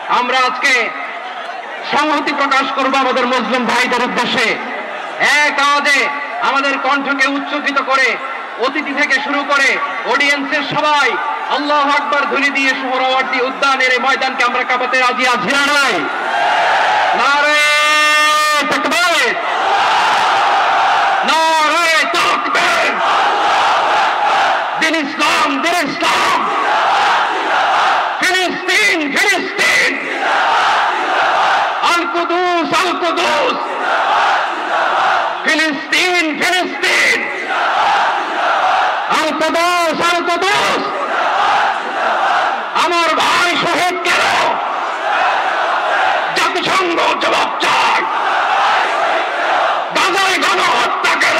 আমরা আজকে সংহতি প্রকাশ করব আমাদের মুসলিম ভাইদের উদ্দেশ্যে। এক আওয়াজে আমাদের কণ্ঠকে উচ্চকিত করে অতিথি থেকে শুরু করে অডিয়েন্সের সবাই আল্লাহু আকবার ধ্বনি দিয়ে সোহরাওয়ার্দী উদ্যানের এই ময়দানকে আমরা কাঁপাতে রাজি আছি না নাই? নারে তাকবীর, নারে তাকবীর, দিন ইসলাম, দিন ইসলাম, ফিলিস্তিন, ফিলিস্তিন, আল কুদুস, আল কুদুস, ফিলিস্তিন, ফিলিস্তিন, আল কুদুস, আল কুদুস। আমার ভাই শহীদ কেন? জাতিসংঘ জবাব চায়। গাজায় গণহত্যা কেন?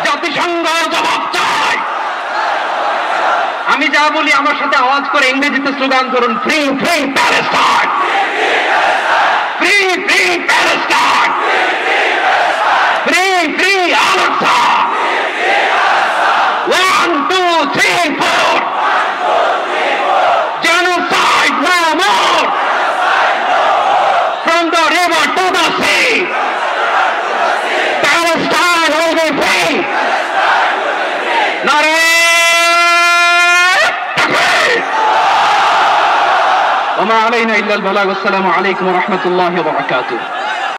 জাতিসংঘ জবাব চায়। আমি যা বলি আমার সাথে আওয়াজ করে ইংরেজিতে স্লোগান করুন, free free Palestine, free free Palestine, free free Al Aqsa, 1 2 3 4, genocide no more, from the river to the sea, Palestine will be free. Nare takbir. وما علينا إلا البلاغ. والسلام عليكم ورحمة الله وبركاته.